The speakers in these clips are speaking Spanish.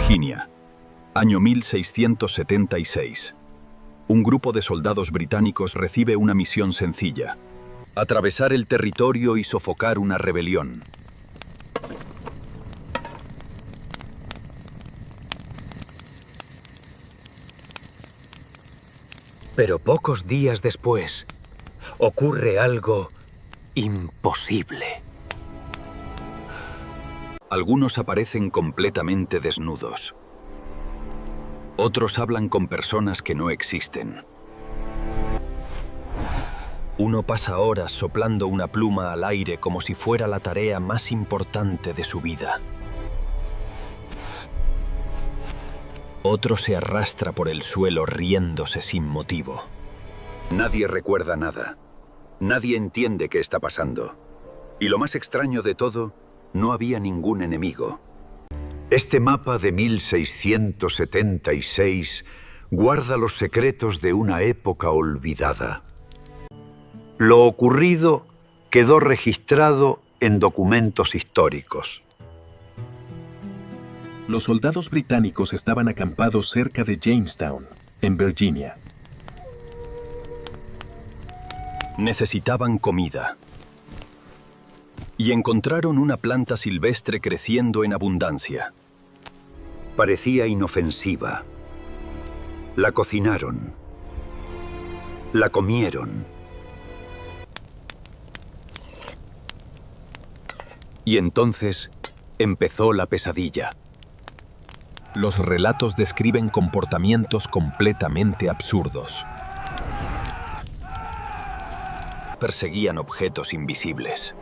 Virginia, año 1676. Un grupo de soldados británicos recibe una misión sencilla: atravesar el territorio y sofocar una rebelión. Pero pocos días después, ocurre algo imposible. Algunos aparecen completamente desnudos. Otros hablan con personas que no existen. Uno pasa horas soplando una pluma al aire como si fuera la tarea más importante de su vida. Otro se arrastra por el suelo riéndose sin motivo. Nadie recuerda nada. Nadie entiende qué está pasando. Y lo más extraño de todo, no había ningún enemigo. Este mapa de 1676 guarda los secretos de una época olvidada. Lo ocurrido quedó registrado en documentos históricos. Los soldados británicos estaban acampados cerca de Jamestown, en Virginia. Necesitaban comida. Y encontraron una planta silvestre creciendo en abundancia. Parecía inofensiva. La cocinaron. La comieron. Y entonces empezó la pesadilla. Los relatos describen comportamientos completamente absurdos. Perseguían objetos invisibles.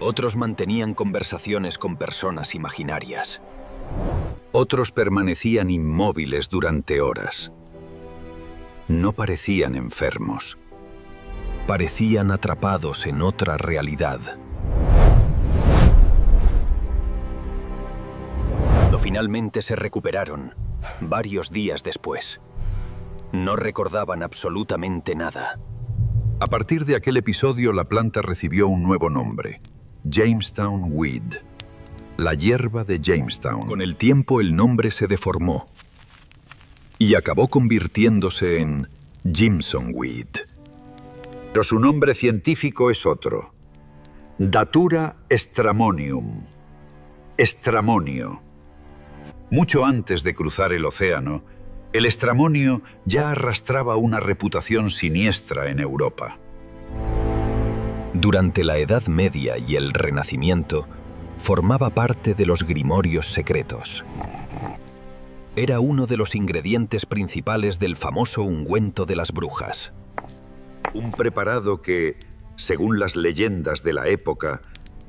Otros mantenían conversaciones con personas imaginarias. Otros permanecían inmóviles durante horas. No parecían enfermos. Parecían atrapados en otra realidad. Finalmente se recuperaron, varios días después. No recordaban absolutamente nada. A partir de aquel episodio, la planta recibió un nuevo nombre: Jamestown Weed, la hierba de Jamestown. Con el tiempo el nombre se deformó y acabó convirtiéndose en Jimson Weed. Pero su nombre científico es otro: Datura stramonium. Estramonio. Mucho antes de cruzar el océano, el estramonio ya arrastraba una reputación siniestra en Europa. Durante la Edad Media y el Renacimiento, formaba parte de los grimorios secretos. Era uno de los ingredientes principales del famoso ungüento de las brujas. Un preparado que, según las leyendas de la época,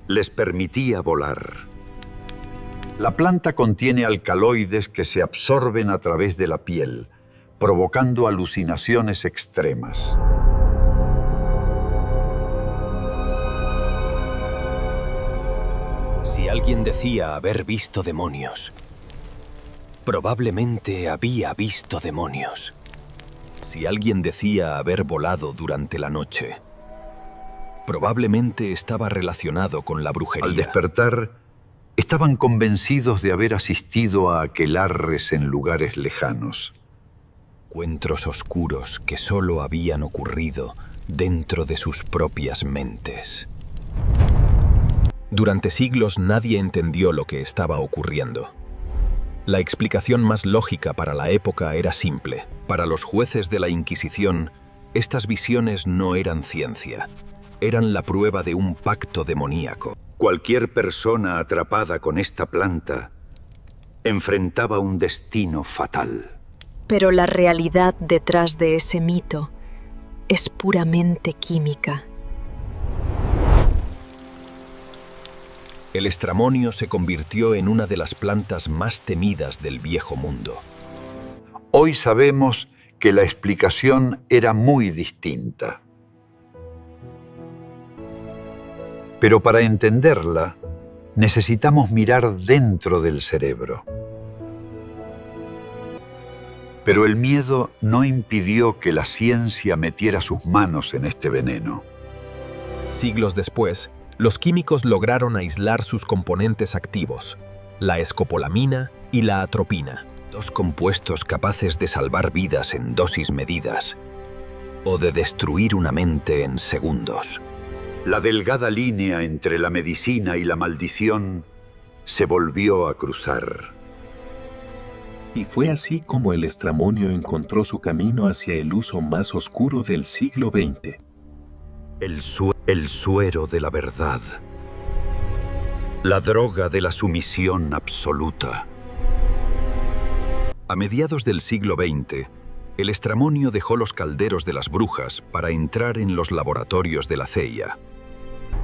les permitía volar. La planta contiene alcaloides que se absorben a través de la piel, provocando alucinaciones extremas. Si alguien decía haber visto demonios, probablemente había visto demonios. Si alguien decía haber volado durante la noche, probablemente estaba relacionado con la brujería. Al despertar, estaban convencidos de haber asistido a aquelarres en lugares lejanos. Encuentros oscuros que solo habían ocurrido dentro de sus propias mentes. Durante siglos nadie entendió lo que estaba ocurriendo. La explicación más lógica para la época era simple. Para los jueces de la Inquisición, estas visiones no eran ciencia. Eran la prueba de un pacto demoníaco. Cualquier persona atrapada con esta planta enfrentaba un destino fatal. Pero la realidad detrás de ese mito es puramente química. El estramonio se convirtió en una de las plantas más temidas del Viejo Mundo. Hoy sabemos que la explicación era muy distinta. Pero para entenderla, necesitamos mirar dentro del cerebro. Pero el miedo no impidió que la ciencia metiera sus manos en este veneno. Siglos después, los químicos lograron aislar sus componentes activos. la escopolamina y la atropina, dos compuestos capaces de salvar vidas en dosis medidas o de destruir una mente en segundos. La delgada línea entre la medicina y la maldición se volvió a cruzar. Y fue así como el estramonio encontró su camino hacia el uso más oscuro del siglo XX. El suero de la verdad. La droga de la sumisión absoluta. A mediados del siglo XX, el estramonio dejó los calderos de las brujas para entrar en los laboratorios de la CIA.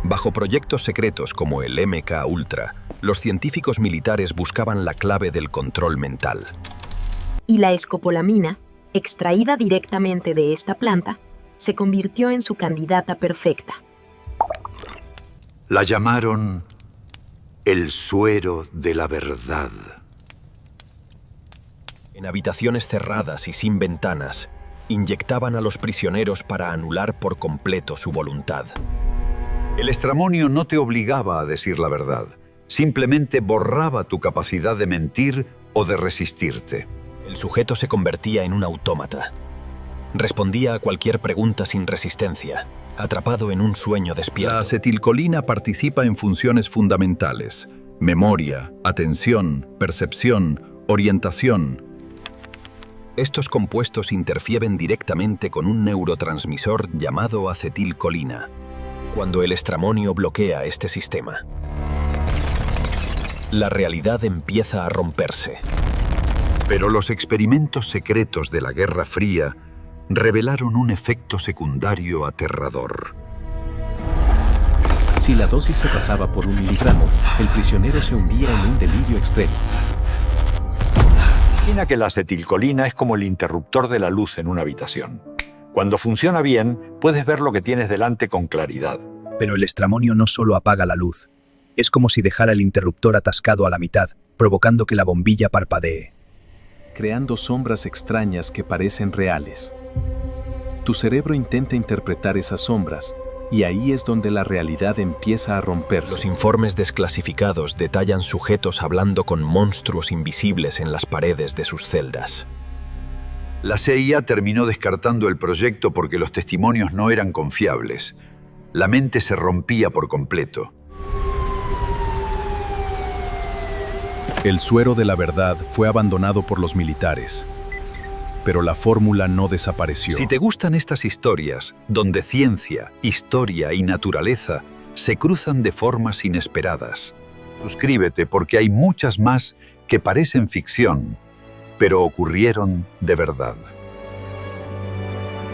Bajo proyectos secretos como el MK Ultra, los científicos militares buscaban la clave del control mental. Y la escopolamina, extraída directamente de esta planta, se convirtió en su candidata perfecta. La llamaron el suero de la verdad. En habitaciones cerradas y sin ventanas, inyectaban a los prisioneros para anular por completo su voluntad. El estramonio no te obligaba a decir la verdad, simplemente borraba tu capacidad de mentir o de resistirte. El sujeto se convertía en un autómata. Respondía a cualquier pregunta sin resistencia, atrapado en un sueño despierto. La acetilcolina participa en funciones fundamentales: memoria, atención, percepción, orientación. Estos compuestos interfieren directamente con un neurotransmisor llamado acetilcolina. Cuando el estramonio bloquea este sistema, la realidad empieza a romperse. Pero los experimentos secretos de la Guerra Fría revelaron un efecto secundario aterrador. Si la dosis se pasaba por 1 miligramo, el prisionero se hundía en un delirio extremo. Imagina que la acetilcolina es como el interruptor de la luz en una habitación. Cuando funciona bien, puedes ver lo que tienes delante con claridad. Pero el estramonio no solo apaga la luz. Es como si dejara el interruptor atascado a la mitad, provocando que la bombilla parpadee, creando sombras extrañas que parecen reales. Tu cerebro intenta interpretar esas sombras, y ahí es donde la realidad empieza a romperse. Los informes desclasificados detallan sujetos hablando con monstruos invisibles en las paredes de sus celdas. La CIA terminó descartando el proyecto porque los testimonios no eran confiables. La mente se rompía por completo. El suero de la verdad fue abandonado por los militares, pero la fórmula no desapareció. Si te gustan estas historias, donde ciencia, historia y naturaleza se cruzan de formas inesperadas, suscríbete porque hay muchas más que parecen ficción, pero ocurrieron de verdad.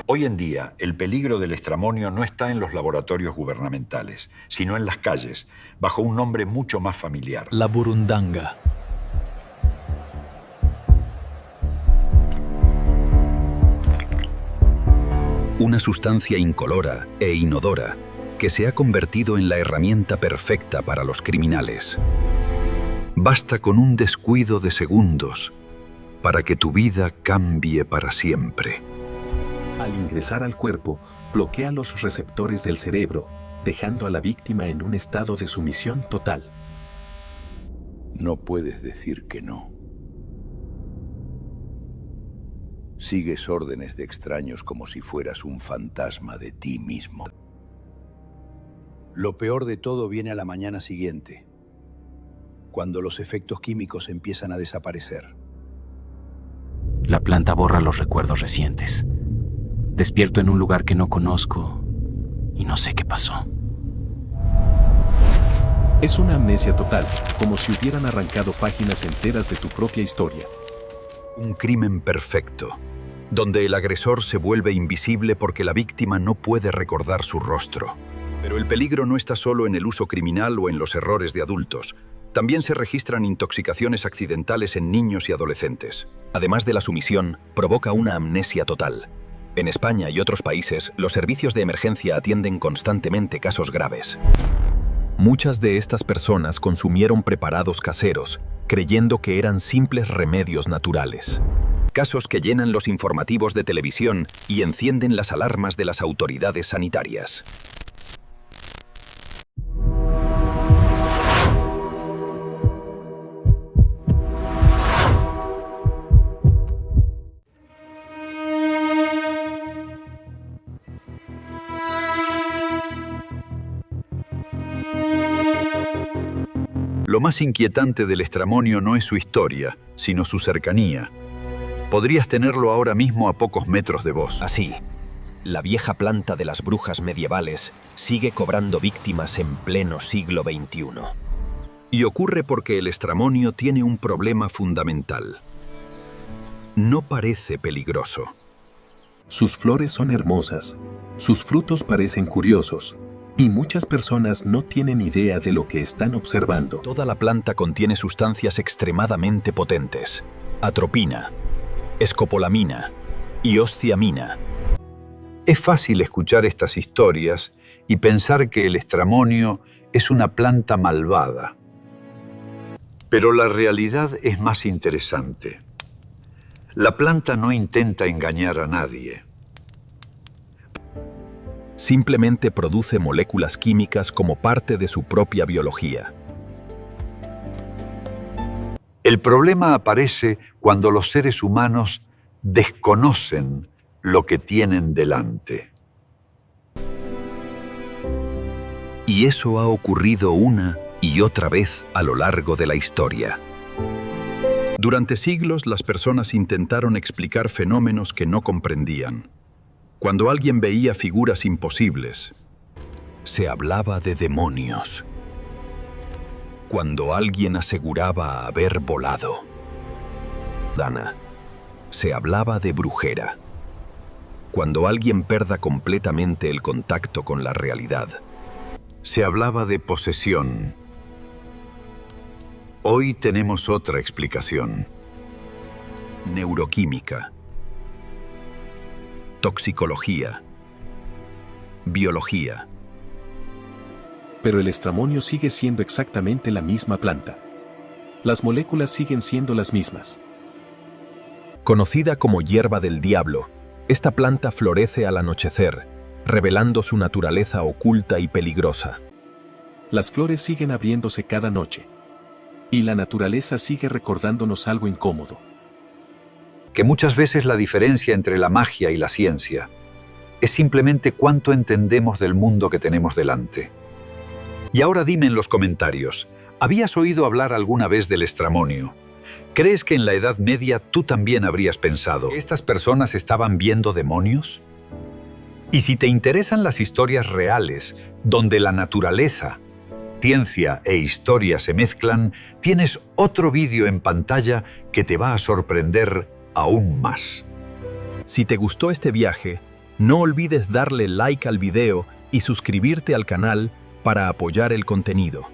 Hoy en día, el peligro del estramonio no está en los laboratorios gubernamentales, sino en las calles, bajo un nombre mucho más familiar. La burundanga. Una sustancia incolora e inodora que se ha convertido en la herramienta perfecta para los criminales. Basta con un descuido de segundos para que tu vida cambie para siempre. Al ingresar al cuerpo, bloquea los receptores del cerebro, dejando a la víctima en un estado de sumisión total. No puedes decir que no. Sigues órdenes de extraños como si fueras un fantasma de ti mismo. Lo peor de todo viene a la mañana siguiente, cuando los efectos químicos empiezan a desaparecer. La planta borra los recuerdos recientes. Despierto en un lugar que no conozco y no sé qué pasó. Es una amnesia total, como si hubieran arrancado páginas enteras de tu propia historia. Un crimen perfecto, donde el agresor se vuelve invisible porque la víctima no puede recordar su rostro. Pero el peligro no está solo en el uso criminal o en los errores de adultos. También se registran intoxicaciones accidentales en niños y adolescentes. Además de la sumisión, provoca una amnesia total. En España y otros países, los servicios de emergencia atienden constantemente casos graves. Muchas de estas personas consumieron preparados caseros, creyendo que eran simples remedios naturales. Casos que llenan los informativos de televisión y encienden las alarmas de las autoridades sanitarias. Lo más inquietante del estramonio no es su historia, sino su cercanía. Podrías tenerlo ahora mismo a pocos metros de vos. Así, la vieja planta de las brujas medievales sigue cobrando víctimas en pleno siglo XXI. Y ocurre porque el estramonio tiene un problema fundamental. No parece peligroso. Sus flores son hermosas, sus frutos parecen curiosos, y muchas personas no tienen idea de lo que están observando. Toda la planta contiene sustancias extremadamente potentes: atropina, escopolamina y ostiamina. Es fácil escuchar estas historias y pensar que el estramonio es una planta malvada. Pero la realidad es más interesante. La planta no intenta engañar a nadie. Simplemente produce moléculas químicas como parte de su propia biología. El problema aparece cuando los seres humanos desconocen lo que tienen delante. Y eso ha ocurrido una y otra vez a lo largo de la historia. Durante siglos, las personas intentaron explicar fenómenos que no comprendían. Cuando alguien veía figuras imposibles, se hablaba de demonios. Cuando alguien aseguraba haber volado, se hablaba de brujera. Cuando alguien perda completamente el contacto con la realidad, se hablaba de posesión. Hoy tenemos otra explicación. Neuroquímica, toxicología, biología. Pero el estramonio sigue siendo exactamente la misma planta. Las moléculas siguen siendo las mismas. Conocida como hierba del diablo, esta planta florece al anochecer, revelando su naturaleza oculta y peligrosa. Las flores siguen abriéndose cada noche. Y la naturaleza sigue recordándonos algo incómodo. Que muchas veces la diferencia entre la magia y la ciencia es simplemente cuánto entendemos del mundo que tenemos delante. Y ahora dime en los comentarios, ¿habías oído hablar alguna vez del estramonio? ¿Crees que en la Edad Media tú también habrías pensado que estas personas estaban viendo demonios? Y si te interesan las historias reales, donde la naturaleza, ciencia e historia se mezclan, tienes otro vídeo en pantalla que te va a sorprender aún más. Si te gustó este viaje, no olvides darle like al video y suscribirte al canal para apoyar el contenido.